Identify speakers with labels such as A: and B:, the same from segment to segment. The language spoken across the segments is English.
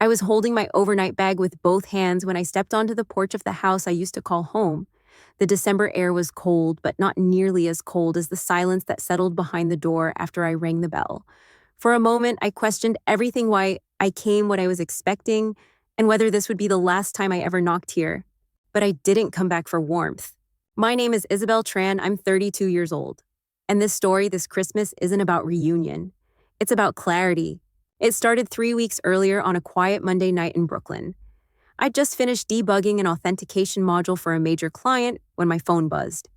A: I was holding my overnight bag with both hands when I stepped onto the porch of the house I used to call home. The December air was cold, but not nearly as cold as the silence that settled behind the door after I rang the bell. For a moment, I questioned everything: why I came, what I was expecting, and whether this would be the last time I ever knocked here. But I didn't come back for warmth. My name is Isabel Tran. I'm 32 years old. And this story this Christmas isn't about reunion. It's about clarity. It started 3 weeks earlier on a quiet Monday night in Brooklyn. I'd just finished debugging an authentication module for a major client when my phone buzzed.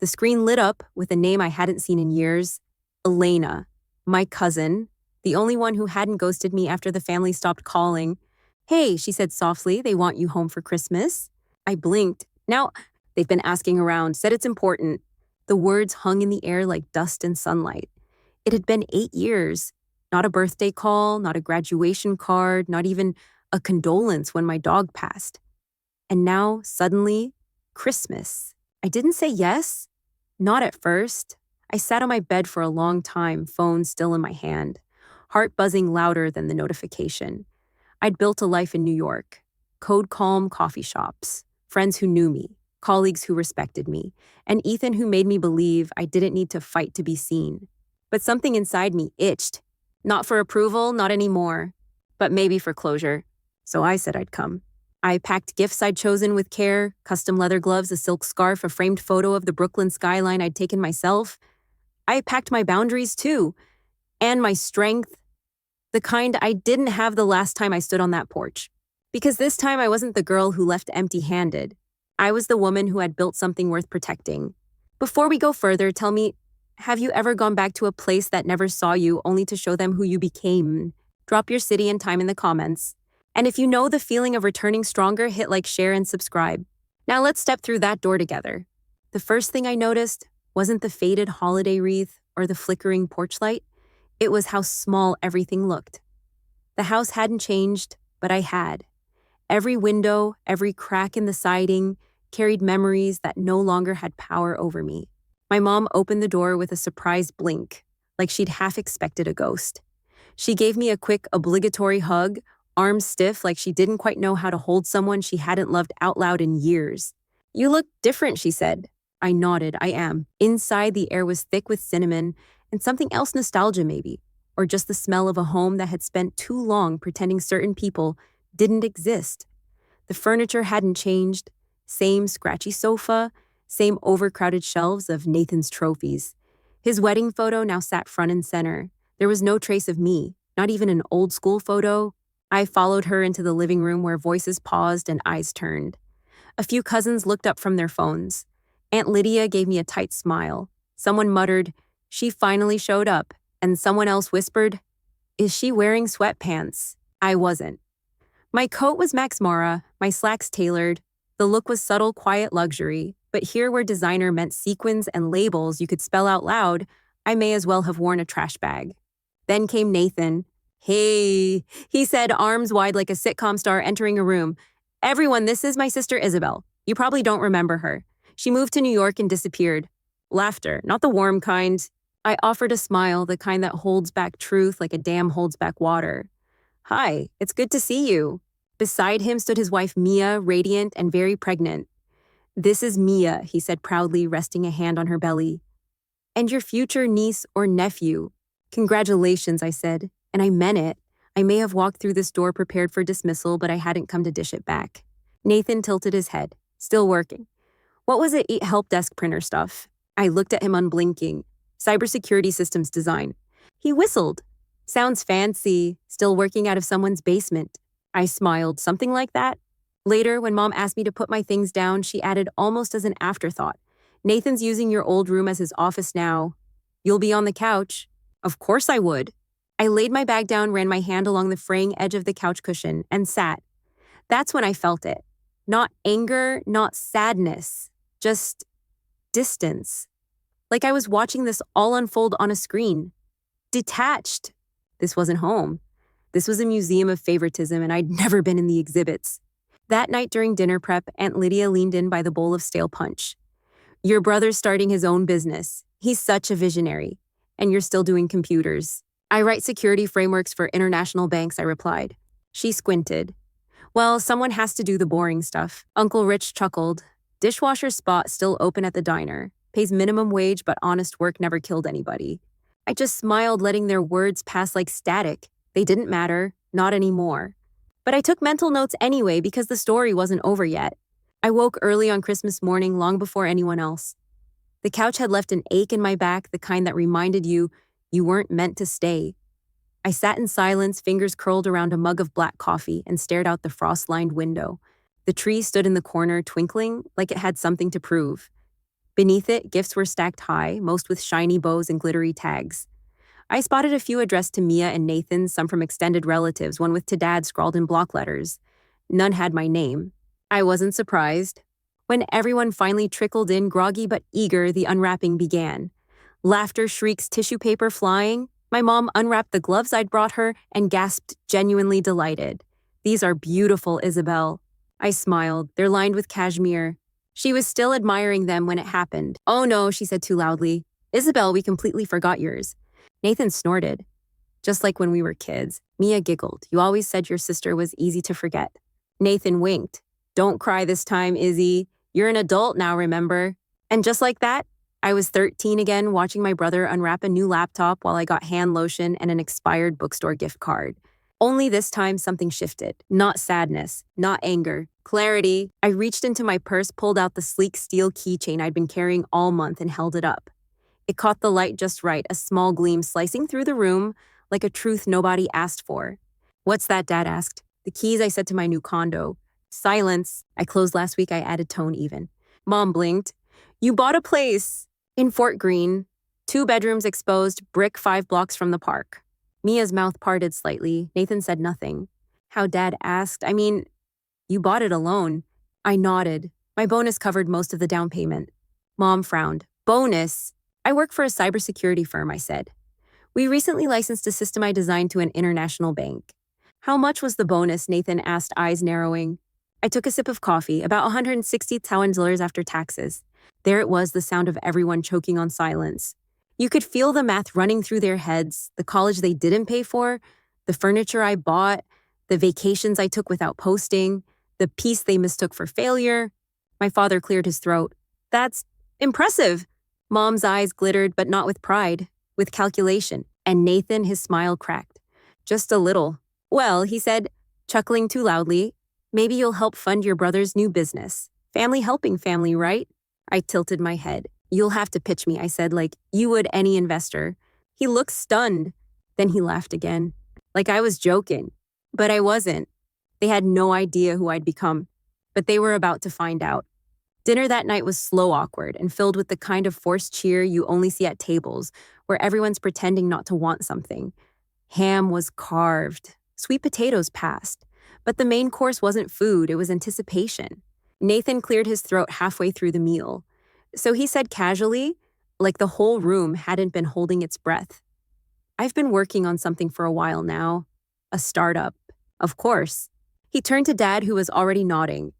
A: The screen lit up with a name I hadn't seen in years: Elena, my cousin, the only one who hadn't ghosted me after the family stopped calling. "Hey," she said softly, "they want you home for Christmas." I blinked. "Now, they've been asking around, said it's important." The words hung in the air like dust in sunlight. It had been 8 years. Not a birthday call, not a graduation card, not even a condolence when my dog passed. And now, suddenly, Christmas. I didn't say yes. Not at first. I sat on my bed for a long time, phone still in my hand, heart buzzing louder than the notification. I'd built a life in New York. Code calm coffee shops, friends who knew me, colleagues who respected me, and Ethan who made me believe I didn't need to fight to be seen. But something inside me itched. Not for approval, not anymore, but maybe for closure. So I said I'd come. I packed gifts I'd chosen with care: custom leather gloves, a silk scarf, a framed photo of the Brooklyn skyline I'd taken myself. I packed my boundaries too, and my strength, the kind I didn't have the last time I stood on that porch. Because this time I wasn't the girl who left empty-handed. I was the woman who had built something worth protecting. Before we go further, tell me, have you ever gone back to a place that never saw you only to show them who you became? Drop your city and time in the comments. And if you know the feeling of returning stronger, hit like, share, and subscribe. Now let's step through that door together. The first thing I noticed wasn't the faded holiday wreath or the flickering porch light. It was how small everything looked. The house hadn't changed, but I had. Every window, every crack in the siding carried memories that no longer had power over me. My mom opened the door with a surprised blink, like she'd half expected a ghost. She gave me a quick, obligatory hug, arms stiff like she didn't quite know how to hold someone she hadn't loved out loud in years. "You look different," she said. I nodded. I am. Inside, the air was thick with cinnamon and something else: nostalgia maybe, or just the smell of a home that had spent too long pretending certain people didn't exist. The furniture hadn't changed. Same scratchy sofa, same overcrowded shelves of Nathan's trophies. His wedding photo now sat front and center. There was no trace of me, not even an old school photo. I followed her into the living room where voices paused and eyes turned. A few cousins looked up from their phones. Aunt Lydia gave me a tight smile. Someone muttered, "She finally showed up," and someone else whispered, "Is she wearing sweatpants?" I wasn't. My coat was Max Mara, my slacks tailored. The look was subtle, quiet luxury, but here where designer meant sequins and labels you could spell out loud, I may as well have worn a trash bag. Then came Nathan. "Hey," he said, arms wide like a sitcom star entering a room. "Everyone, this is my sister Isabel. You probably don't remember her. She moved to New York and disappeared." Laughter, not the warm kind. I offered a smile, the kind that holds back truth like a dam holds back water. "Hi, it's good to see you." Beside him stood his wife Mia, radiant and very pregnant. "This is Mia," he said proudly, resting a hand on her belly. "And your future niece or nephew." "Congratulations," I said, and I meant it. I may have walked through this door prepared for dismissal, but I hadn't come to dish it back. Nathan tilted his head, still working. "What was it? Help desk printer stuff." I looked at him unblinking. "Cybersecurity systems design." He whistled. "Sounds fancy, still working out of someone's basement." I smiled. "Something like that?" Later, when Mom asked me to put my things down, she added almost as an afterthought, "Nathan's using your old room as his office now. You'll be on the couch." Of course I would. I laid my bag down, ran my hand along the fraying edge of the couch cushion, and sat. That's when I felt it. Not anger, not sadness, just distance. Like I was watching this all unfold on a screen. Detached. This wasn't home. This was a museum of favoritism, and I'd never been in the exhibits. That night during dinner prep, Aunt Lydia leaned in by the bowl of stale punch. "Your brother's starting his own business. He's such a visionary. And you're still doing computers." "I write security frameworks for international banks," I replied. She squinted. Well, someone has to do the boring stuff. Uncle Rich chuckled. Dishwasher spot still open at the diner. Pays minimum wage, but honest work never killed anybody. I just smiled, letting their words pass like static. They didn't matter, not anymore. But I took mental notes anyway because the story wasn't over yet. I woke early on Christmas morning long before anyone else. The couch had left an ache in my back, the kind that reminded you weren't meant to stay. I sat in silence, fingers curled around a mug of black coffee, and stared out the frost-lined window. The tree stood in the corner, twinkling like it had something to prove. Beneath it, gifts were stacked high, most with shiny bows and glittery tags. I spotted a few addressed to Mia and Nathan, some from extended relatives, one with "to Dad" scrawled in block letters. None had my name. I wasn't surprised. When everyone finally trickled in, groggy but eager, the unwrapping began. Laughter, shrieks, tissue paper flying. My mom unwrapped the gloves I'd brought her and gasped, genuinely delighted. "These are beautiful, Isabel." I smiled. They're lined with cashmere. She was still admiring them when it happened. "Oh no," she said too loudly. "Isabel, we completely forgot yours." Nathan snorted. "Just like when we were kids." Mia giggled. "You always said your sister was easy to forget." Nathan winked. "Don't cry this time, Izzy. You're an adult now, remember?" And just like that, I was 13 again, watching my brother unwrap a new laptop while I got hand lotion and an expired bookstore gift card. Only this time something shifted. Not sadness, not anger. Clarity. I reached into my purse, pulled out the sleek steel keychain I'd been carrying all month, and held it up. It caught the light just right, a small gleam slicing through the room like a truth nobody asked for. "What's that?" Dad asked. "The keys," I said, "to my new condo." Silence. "I closed last week," I added, tone even. Mom blinked. "You bought a place." "In Fort Greene. 2 bedrooms exposed, brick 5 blocks from the park." Mia's mouth parted slightly. Nathan said nothing. How Dad asked, "I mean, you bought it alone." I nodded. My bonus covered most of the down payment. Mom frowned. "Bonus?" "I work for a cybersecurity firm," I said. "We recently licensed a system I designed to an international bank." "How much was the bonus?" Nathan asked, eyes narrowing. I took a sip of coffee, about $160,000 after taxes. There it was, the sound of everyone choking on silence. You could feel the math running through their heads, the college they didn't pay for, the furniture I bought, the vacations I took without posting, the peace they mistook for failure. My father cleared his throat. "That's impressive." Mom's eyes glittered, but not with pride, with calculation. And Nathan, his smile cracked. "Just a little." "Well," he said, chuckling too loudly, "maybe you'll help fund your brother's new business. Family helping family, right?" I tilted my head. "You'll have to pitch me," I said, like you would any investor. He looked stunned. Then he laughed again, like I was joking. But I wasn't. They had no idea who I'd become, but they were about to find out. Dinner that night was slow, awkward, and filled with the kind of forced cheer you only see at tables, where everyone's pretending not to want something. Ham was carved. Sweet potatoes passed. But the main course wasn't food, it was anticipation. Nathan cleared his throat halfway through the meal. So he said casually, like the whole room hadn't been holding its breath, "I've been working on something for a while now. A startup." "Of course." He turned to Dad, who was already nodding.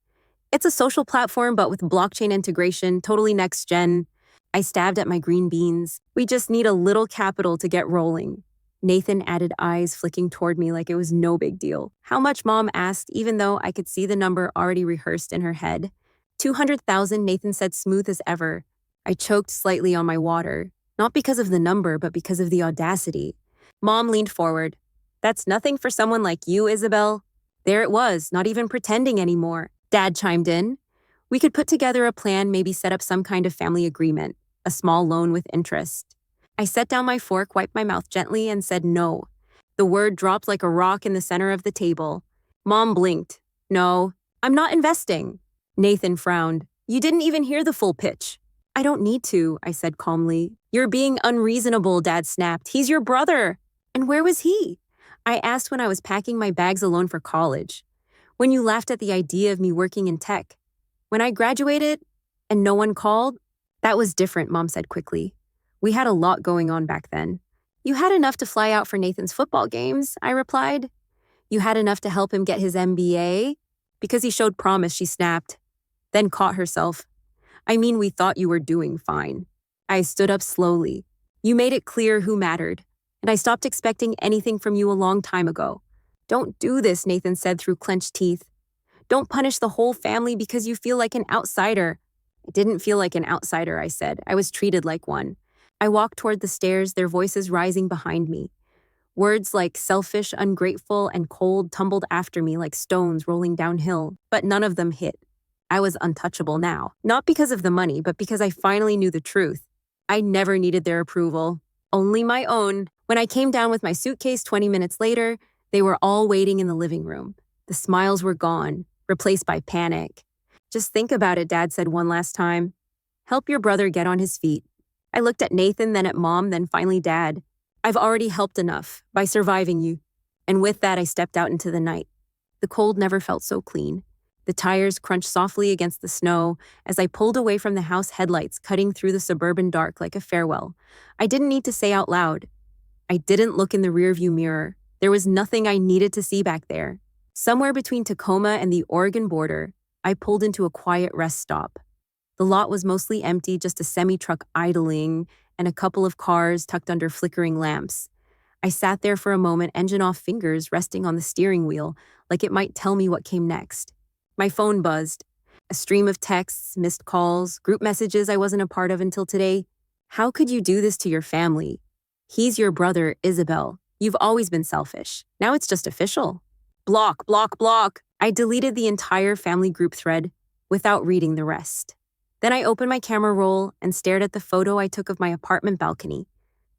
A: "It's a social platform, but with blockchain integration, totally next gen." I stabbed at my green beans. "We just need a little capital to get rolling." Nathan added, eyes flicking toward me like it was no big deal. "How much?" Mom asked, even though I could see the number already rehearsed in her head. 200,000, Nathan said, smooth as ever. I choked slightly on my water, not because of the number, but because of the audacity. Mom leaned forward. "That's nothing for someone like you, Isabel." There it was, not even pretending anymore. Dad chimed in. "We could put together a plan, maybe set up some kind of family agreement, a small loan with interest." I set down my fork, wiped my mouth gently, and said no. The word dropped like a rock in the center of the table. Mom blinked. "No, I'm not investing." Nathan frowned. "You didn't even hear the full pitch." "I don't need to," I said calmly. "You're being unreasonable," Dad snapped. "He's your brother." "And where was he?" I asked when I was packing my bags alone for college. "When you laughed at the idea of me working in tech. When I graduated and no one called." "That was different," Mom said quickly. "We had a lot going on back then." "You had enough to fly out for Nathan's football games," I replied. "You had enough to help him get his MBA?" "Because he showed promise," she snapped, then caught herself. "I mean, we thought you were doing fine." I stood up slowly. "You made it clear who mattered, and I stopped expecting anything from you a long time ago. Don't do this, Nathan said through clenched teeth. Don't punish the whole family because you feel like an outsider. I didn't feel like an outsider, I said. I was treated like one. I walked toward the stairs, their voices rising behind me. Words like selfish, ungrateful, and cold tumbled after me like stones rolling downhill, but none of them hit. I was untouchable now, not because of the money, but because I finally knew the truth. I never needed their approval, only my own. When I came down with my suitcase 20 minutes later, they were all waiting in the living room. The smiles were gone, replaced by panic. Just think about it, Dad said one last time. Help your brother get on his feet. I looked at Nathan, then at Mom, then finally Dad. I've already helped enough by surviving you. And with that, I stepped out into the night. The cold never felt so clean. The tires crunched softly against the snow as I pulled away from the house headlights cutting through the suburban dark like a farewell. I didn't need to say out loud. I didn't look in the rearview mirror. There was nothing I needed to see back there. Somewhere between Tacoma and the Oregon border, I pulled into a quiet rest stop. The lot was mostly empty, just a semi-truck idling and a couple of cars tucked under flickering lamps. I sat there for a moment, engine off, fingers resting on the steering wheel, like it might tell me what came next. My phone buzzed. A stream of texts, missed calls, group messages I wasn't a part of until today. How could you do this to your family? He's your brother, Isabel. You've always been selfish. Now it's just official. Block, block, block. I deleted the entire family group thread without reading the rest. Then I opened my camera roll and stared at the photo I took of my apartment balcony.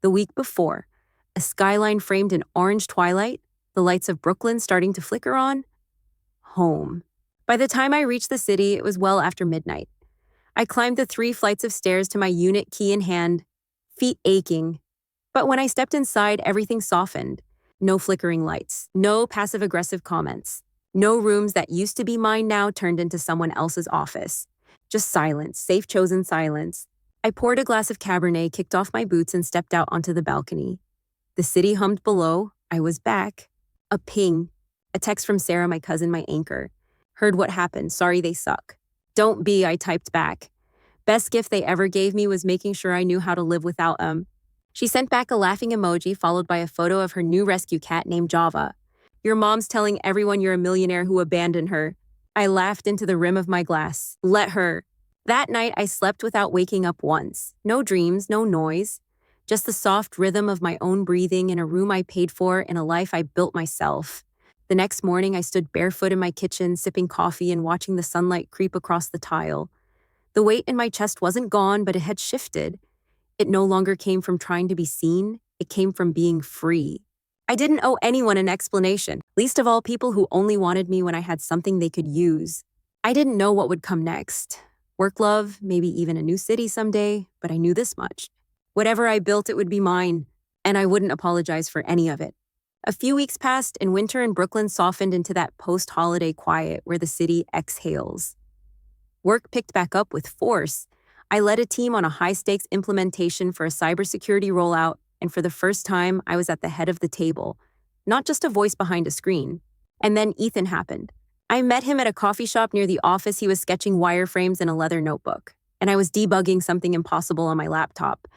A: The week before, a skyline framed in orange twilight, the lights of Brooklyn starting to flicker on. Home. By the time I reached the city, it was well after midnight. I climbed the 3 flights of stairs to my unit, key in hand, feet aching. But when I stepped inside, everything softened. No flickering lights, no passive-aggressive comments, no rooms that used to be mine now turned into someone else's office. Just silence, safe chosen silence. I poured a glass of Cabernet, kicked off my boots, and stepped out onto the balcony. The city hummed below. I was back. A ping. A text from Sarah, my cousin, my anchor. Heard what happened. Sorry they suck. Don't be, I typed back. Best gift they ever gave me was making sure I knew how to live without them. She sent back a laughing emoji followed by a photo of her new rescue cat named Java. Your mom's telling everyone you're a millionaire who abandoned her. I laughed into the rim of my glass. Let her. That night, I slept without waking up once. No dreams, no noise. Just the soft rhythm of my own breathing in a room I paid for in a life I built myself. The next morning, I stood barefoot in my kitchen, sipping coffee and watching the sunlight creep across the tile. The weight in my chest wasn't gone, but it had shifted. It no longer came from trying to be seen. It came from being free. I didn't owe anyone an explanation, least of all people who only wanted me when I had something they could use. I didn't know what would come next. Work love, maybe even a new city someday, but I knew this much. Whatever I built, it would be mine, and I wouldn't apologize for any of it. A few weeks passed, and winter in Brooklyn softened into that post-holiday quiet where the city exhales. Work picked back up with force. I led a team on a high-stakes implementation for a cybersecurity rollout, and for the first time, I was at the head of the table, not just a voice behind a screen. And then Ethan happened. I met him at a coffee shop near the office. He was sketching wireframes in a leather notebook, and I was debugging something impossible on my laptop.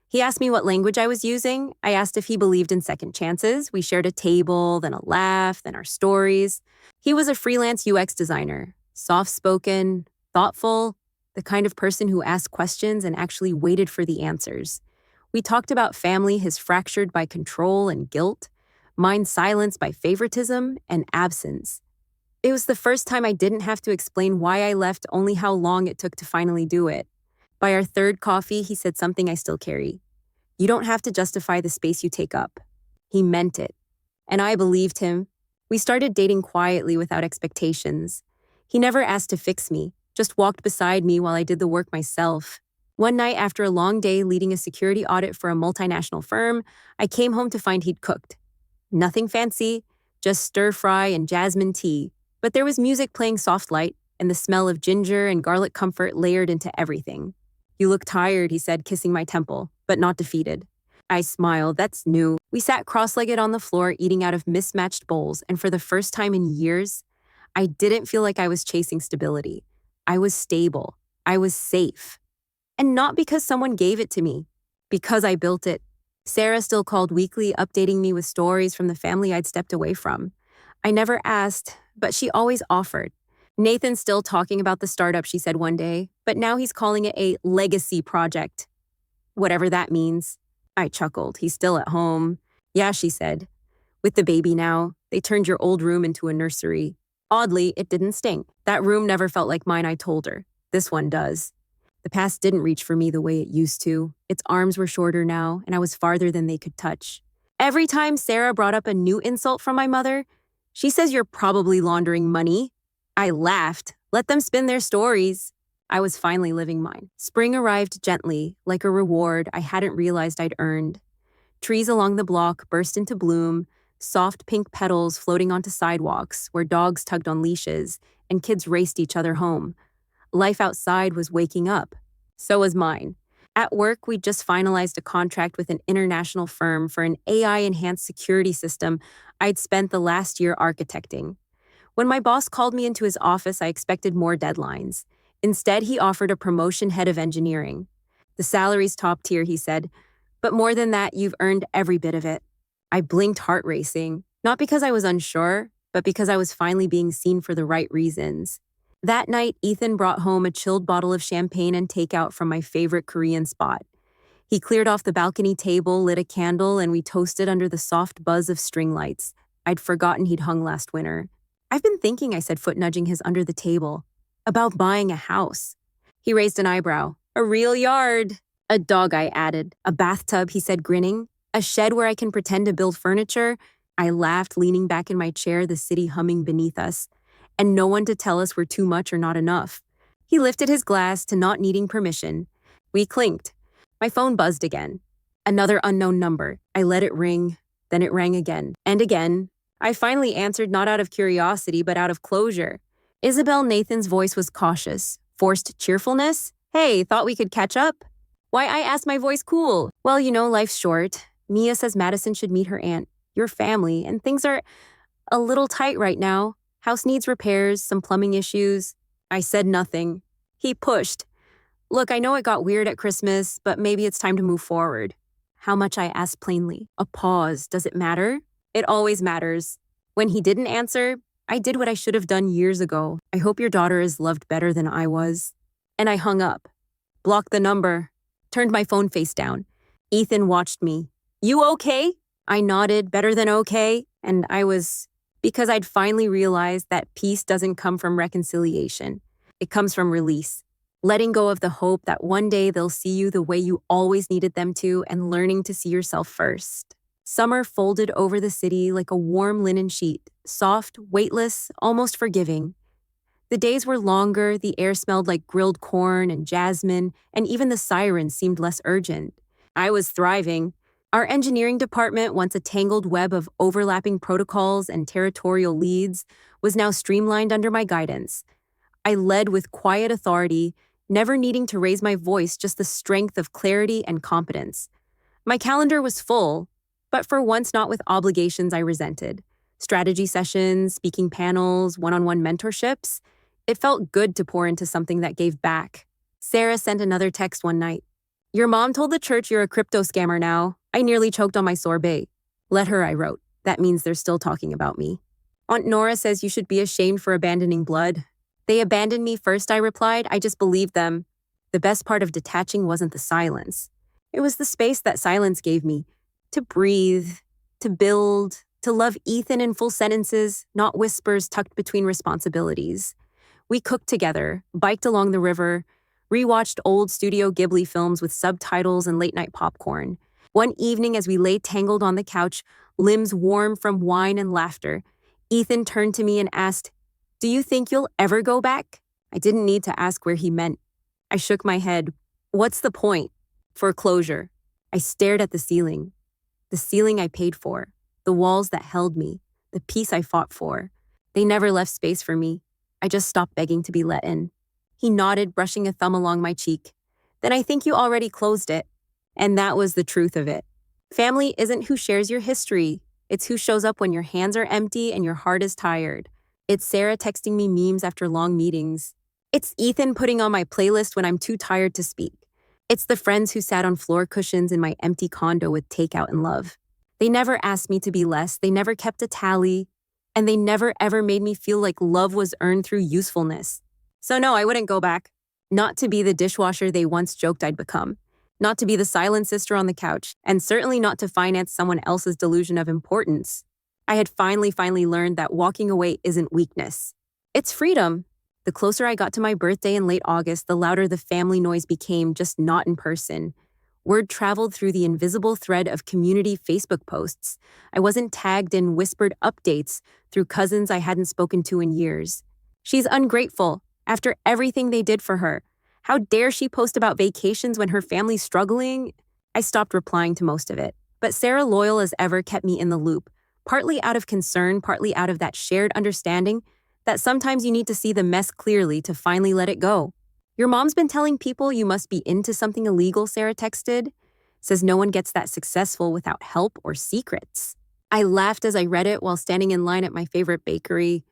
A: He asked me what language I was using. I asked if he believed in second chances. We shared a table, then a laugh, then our stories. He was a freelance UX designer, soft-spoken, thoughtful, the kind of person who asked questions and actually waited for the answers. We talked about family, his fractured by control and guilt, mine silenced by favoritism and absence. It was the first time I didn't have to explain why I left, only how long it took to finally do it. By our third coffee, he said something I still carry. You don't have to justify the space you take up. He meant it. And I believed him. We started dating quietly without expectations. He never asked to fix me, just walked beside me while I did the work myself. One night after a long day leading a security audit for a multinational firm, I came home to find he'd cooked. Nothing fancy, just stir-fry and jasmine tea. But there was music playing soft light, and the smell of ginger and garlic comfort layered into everything. You look tired, he said, kissing my temple, but not defeated. I smiled. That's new. We sat cross-legged on the floor, eating out of mismatched bowls, and for the first time in years, I didn't feel like I was chasing stability. I was stable. I was safe. And not because someone gave it to me, because I built it. Sarah still called weekly, updating me with stories from the family I'd stepped away from. I never asked, but she always offered. Nathan's still talking about the startup, she said one day, but now he's calling it a legacy project. Whatever that means. I chuckled. He's still at home. Yeah, she said. With the baby now, they turned your old room into a nursery. Oddly, it didn't stink. That room never felt like mine, I told her. This one does. The past didn't reach for me the way it used to. Its arms were shorter now, and I was farther than they could touch. Every time Sarah brought up a new insult from my mother, she says you're probably laundering money. I laughed. Let them spin their stories. I was finally living mine. Spring arrived gently, like a reward I hadn't realized I'd earned. Trees along the block burst into bloom, soft pink petals floating onto sidewalks where dogs tugged on leashes and kids raced each other home. Life outside was waking up. So was mine. At work, we'd just finalized a contract with an international firm for an AI-enhanced security system I'd spent the last year architecting. When my boss called me into his office, I expected more deadlines. Instead, he offered a promotion head of engineering. The salary's top tier, he said, but more than that, you've earned every bit of it. I blinked, heart racing, not because I was unsure, but because I was finally being seen for the right reasons. That night, Ethan brought home a chilled bottle of champagne and takeout from my favorite Korean spot. He cleared off the balcony table, lit a candle, and we toasted under the soft buzz of string lights. I'd forgotten he'd hung last winter. I've been thinking, I said, foot nudging his under the table, about buying a house. He raised an eyebrow. A real yard. A dog, I added. A bathtub, he said, grinning. A shed where I can pretend to build furniture. I laughed, leaning back in my chair, the city humming beneath us. And no one to tell us we're too much or not enough. He lifted his glass to not needing permission. We clinked. My phone buzzed again. Another unknown number. I let it ring. Then it rang again. And again. I finally answered not out of curiosity, but out of closure. Isabel Nathan's voice was cautious. Forced cheerfulness? Hey, thought we could catch up? Why, I asked my voice cool. Well, life's short. Mia says Madison should meet her aunt, your family, and things are a little tight right now. House needs repairs, some plumbing issues. I said nothing. He pushed. Look, I know it got weird at Christmas, but maybe it's time to move forward. How much, I asked plainly. A pause. Does it matter? It always matters. When he didn't answer, I did what I should have done years ago. I hope your daughter is loved better than I was. And I hung up. Blocked the number. Turned my phone face down. Ethan watched me. You okay? I nodded, better than okay, and I was... Because I'd finally realized that peace doesn't come from reconciliation. It comes from release. Letting go of the hope that one day they'll see you the way you always needed them to and learning to see yourself first. Summer folded over the city like a warm linen sheet, soft, weightless, almost forgiving. The days were longer, the air smelled like grilled corn and jasmine, and even the sirens seemed less urgent. I was thriving. Our engineering department, once a tangled web of overlapping protocols and territorial leads, was now streamlined under my guidance. I led with quiet authority, never needing to raise my voice, just the strength of clarity and competence. My calendar was full, but for once not with obligations I resented. Strategy sessions, speaking panels, one-on-one mentorships. It felt good to pour into something that gave back. Sarah sent another text one night. Your mom told the church you're a crypto scammer now. I nearly choked on my sorbet. Let her, I wrote. That means they're still talking about me. Aunt Nora says you should be ashamed for abandoning blood. They abandoned me first, I replied. I just believed them. The best part of detaching wasn't the silence. It was the space that silence gave me. To breathe, to build, to love Ethan in full sentences, not whispers tucked between responsibilities. We cooked together, biked along the river, rewatched old Studio Ghibli films with subtitles and late-night popcorn. One evening, as we lay tangled on the couch, limbs warm from wine and laughter, Ethan turned to me and asked, Do you think you'll ever go back? I didn't need to ask where he meant. I shook my head. What's the point? Foreclosure. I stared at the ceiling I paid for, the walls that held me, the peace I fought for. They never left space for me. I just stopped begging to be let in. He nodded, brushing a thumb along my cheek. Then I think you already closed it. And that was the truth of it. Family isn't who shares your history. It's who shows up when your hands are empty and your heart is tired. It's Sarah texting me memes after long meetings. It's Ethan putting on my playlist when I'm too tired to speak. It's the friends who sat on floor cushions in my empty condo with takeout and love. They never asked me to be less. They never kept a tally. and they never ever made me feel like love was earned through usefulness. So no, I wouldn't go back. Not to be the dishwasher they once joked I'd become. Not to be the silent sister on the couch, and certainly not to finance someone else's delusion of importance. I had finally learned that walking away isn't weakness. It's freedom. The closer I got to my birthday in late August, the louder the family noise became, just not in person. Word traveled through the invisible thread of community Facebook posts. I wasn't tagged in whispered updates through cousins I hadn't spoken to in years. She's ungrateful, after everything they did for her. How dare she post about vacations when her family's struggling? I stopped replying to most of it. But Sarah, loyal as ever, kept me in the loop, partly out of concern, partly out of that shared understanding that sometimes you need to see the mess clearly to finally let it go. Your mom's been telling people you must be into something illegal, Sarah texted. Says no one gets that successful without help or secrets. I laughed as I read it while standing in line at my favorite bakery.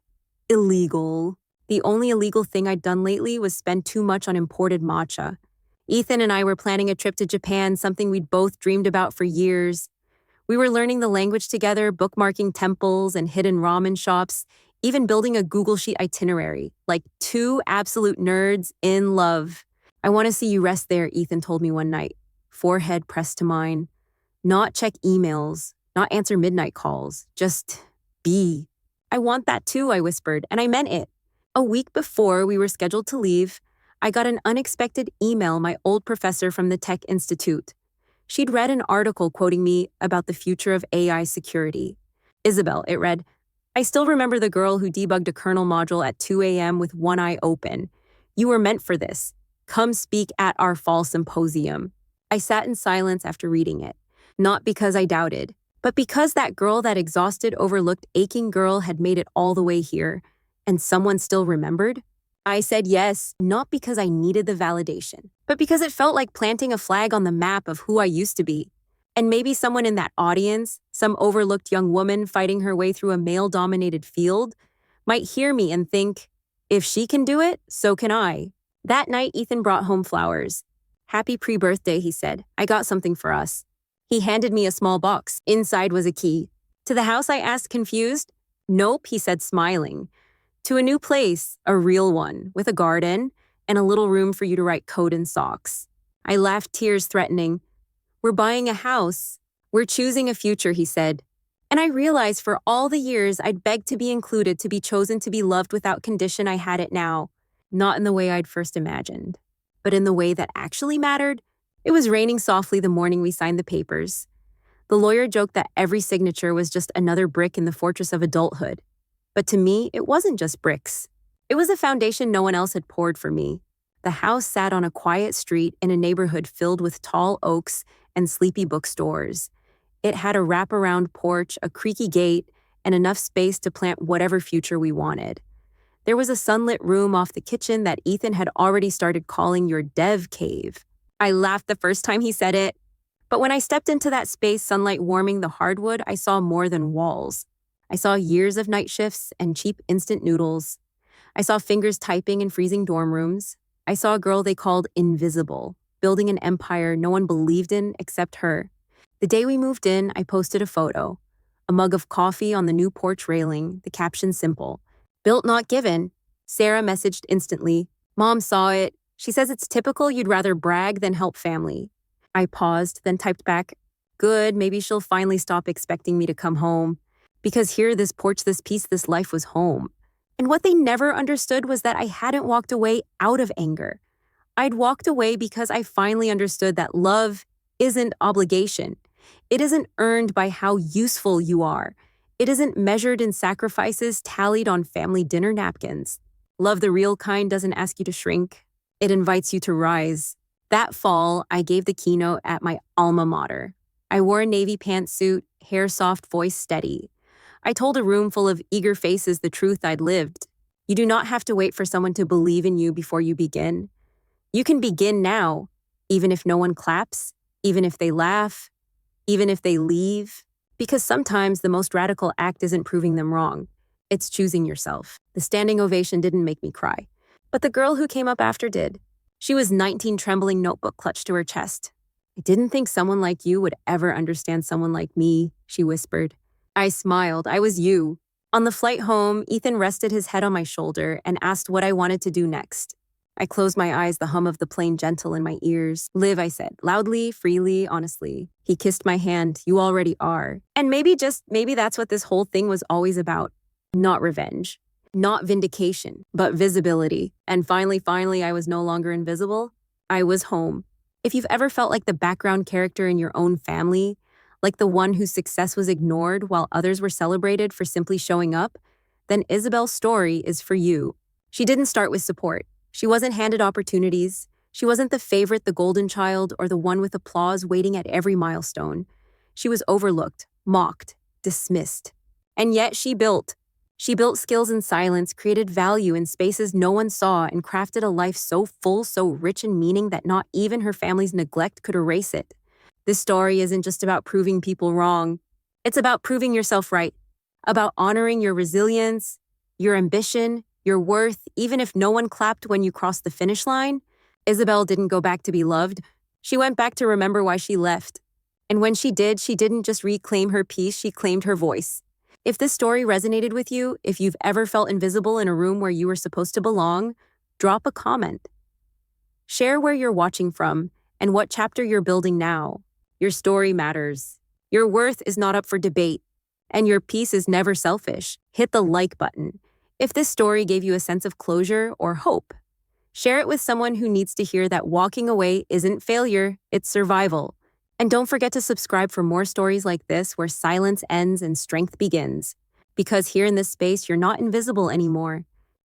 A: Illegal. The only illegal thing I'd done lately was spend too much on imported matcha. Ethan and I were planning a trip to Japan, something we'd both dreamed about for years. We were learning the language together, bookmarking temples and hidden ramen shops, even building a Google Sheet itinerary, like two absolute nerds in love. I want to see you rest there, Ethan told me one night, forehead pressed to mine. Not check emails, not answer midnight calls, just be. I want that too, I whispered, and I meant it. A week before we were scheduled to leave, I got an unexpected email my old professor from the Tech Institute. She'd read an article quoting me about the future of AI security. Isabel, it read, I still remember the girl who debugged a kernel module at 2 a.m. with one eye open. You were meant for this. Come speak at our fall symposium. I sat in silence after reading it, not because I doubted, but because that girl, that exhausted, overlooked, aching girl had made it all the way here, and someone still remembered. I said yes, not because I needed the validation, but because it felt like planting a flag on the map of who I used to be. And maybe someone in that audience, some overlooked young woman fighting her way through a male-dominated field, might hear me and think, if she can do it, so can I. That night, Ethan brought home flowers. Happy pre-birthday, he said. I got something for us. He handed me a small box. Inside was a key. To the house, I asked, confused. Nope, he said, smiling. To a new place, a real one, with a garden and a little room for you to write code in socks. I laughed, tears threatening. We're buying a house. We're choosing a future, he said. And I realized for all the years I'd begged to be included, to be chosen, to be loved without condition, I had it now. Not in the way I'd first imagined, but in the way that actually mattered. It was raining softly the morning we signed the papers. The lawyer joked that every signature was just another brick in the fortress of adulthood. But to me, it wasn't just bricks. It was a foundation no one else had poured for me. The house sat on a quiet street in a neighborhood filled with tall oaks and sleepy bookstores. It had a wraparound porch, a creaky gate, and enough space to plant whatever future we wanted. There was a sunlit room off the kitchen that Ethan had already started calling your dev cave. I laughed the first time he said it. But when I stepped into that space, sunlight warming the hardwood, I saw more than walls. I saw years of night shifts and cheap instant noodles. I saw fingers typing in freezing dorm rooms. I saw a girl they called invisible, building an empire no one believed in except her. The day we moved in, I posted a photo. A mug of coffee on the new porch railing, the caption simple. Built, not given. Sarah messaged instantly. Mom saw it. She says it's typical you'd rather brag than help family. I paused, then typed back, good, maybe she'll finally stop expecting me to come home. Because here, this porch, this peace, this life was home. And what they never understood was that I hadn't walked away out of anger. I'd walked away because I finally understood that love isn't obligation. It isn't earned by how useful you are. It isn't measured in sacrifices tallied on family dinner napkins. Love, the real kind, doesn't ask you to shrink. It invites you to rise. That fall, I gave the keynote at my alma mater. I wore a navy pantsuit, hair soft, voice steady. I told a room full of eager faces the truth I'd lived. You do not have to wait for someone to believe in you before you begin. You can begin now, even if no one claps, even if they laugh, even if they leave. Because sometimes the most radical act isn't proving them wrong. It's choosing yourself. The standing ovation didn't make me cry. But the girl who came up after did. She was 19, trembling, notebook clutched to her chest. I didn't think someone like you would ever understand someone like me, she whispered. I smiled. I was you. On the flight home, Ethan rested his head on my shoulder and asked what I wanted to do next. I closed my eyes, the hum of the plane gentle in my ears. Live, I said, loudly, freely, honestly. He kissed my hand. You already are. And maybe that's what this whole thing was always about. Not revenge. Not vindication, but visibility. And finally, I was no longer invisible. I was home. If you've ever felt like the background character in your own family, like the one whose success was ignored while others were celebrated for simply showing up, then Isabel's story is for you. She didn't start with support. She wasn't handed opportunities. She wasn't the favorite, the golden child, or the one with applause waiting at every milestone. She was overlooked, mocked, dismissed. And yet she built. She built skills in silence, created value in spaces no one saw, and crafted a life so full, so rich in meaning that not even her family's neglect could erase it. This story isn't just about proving people wrong. It's about proving yourself right, about honoring your resilience, your ambition, your worth, even if no one clapped when you crossed the finish line. Isabel didn't go back to be loved. She went back to remember why she left. And when she did, she didn't just reclaim her peace, she claimed her voice. If this story resonated with you, if you've ever felt invisible in a room where you were supposed to belong, drop a comment. Share where you're watching from and what chapter you're building now. Your story matters. Your worth is not up for debate, and your peace is never selfish. Hit the like button. If this story gave you a sense of closure or hope, share it with someone who needs to hear that walking away isn't failure, it's survival. And don't forget to subscribe for more stories like this where silence ends and strength begins. Because here in this space, you're not invisible anymore.